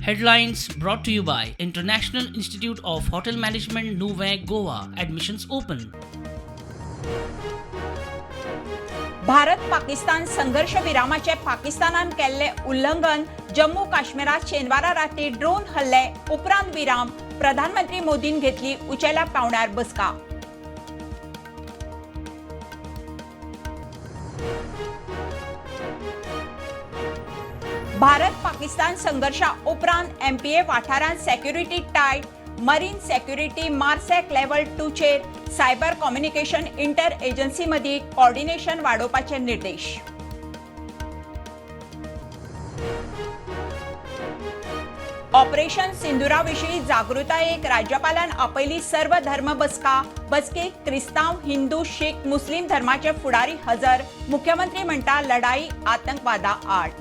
Headlines brought to you by International Institute of Hotel Management, Nuvei, Goa. Admissions open. Bharat Pakistan संघर्ष विरामाचे पाकिस्तानान केल्ले उल्लंघन, जम्मू काश्मीरात शेनवारा रात्री ड्रोन हल्ले उपरांत विराम, प्रधानमंत्री मोदीन घेतली उंचेल्या पावंड्यार बसका. भारत पाकिस्तान संघर्षा उपरांत एमपीए वाठारांत security tight, marine security MARSEC level 2 चेर सायबर कम्युनिकेशन इंटर एजन्सी मदीं कोऑर्डिनेशन वाडोवपाचे निर्देश. ऑपरेशन सिंदुरा विशीं जागृतायेक राज्यपालान आपयली सर्व धर्म बसका. बसकेक क्रिस्तांव, हिंदू, शीख, मुस्लिम धर्माचे फुडारी हजर. मुख्यमंत्री म्हणटा लढाई आतंकवादा आड.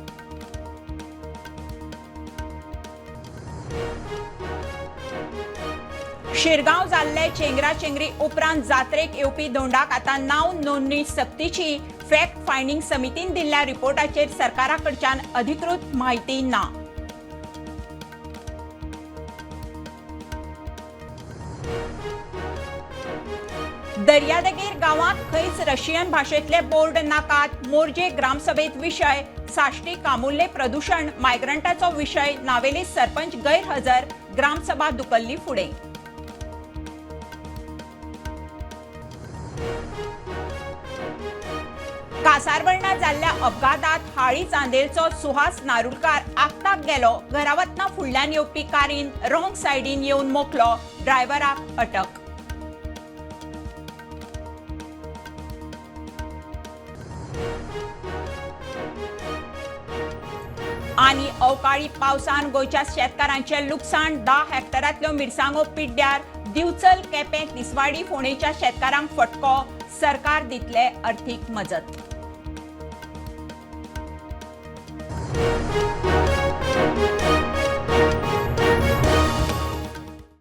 शिरगांव जाल्ले चेंगराचेंगरी उपरांत जात्रेक येवपी दोंडाक आतां नांव नोंदणी सक्तीची. फॅक्ट फायंडिंग समितीन दिल्ल्या रिपोर्टाचेर सरकारा कडच्यान अधिकृत म्हायती ना. दर्यादेगेर गांवांत खंयच रशियन भाशेंतले बोर्ड नाकात. मोर्जे ग्रामसभेत विशय. साश्टी कामुर्ले प्रदूषण मायग्रंटाचो विशय. नावेली सरपंच गैरहजर. ग्रामसभा धुकल्ली फुडें. कासारवळणा जाल्ल्या अपघातांत हाळी चांदेलचो सुहास नारुलकार आगताक गेलो. घरा वतना फुडल्यान येवपी कारीन रॉंग सायडीन येवन मोखलो. ड्रायव्हराक अटक. आनी अवकाळी पावसान गोंयच्या शेतकारांचे लुकसाण. 10 हेक्टरांतल्यो मिरसांगो पिड्ड्यार. दिवचल, केपें, तिसवाडी, फोंडेच्या शेतकारांक फटको. सरकार दितले अर्थीक मजत.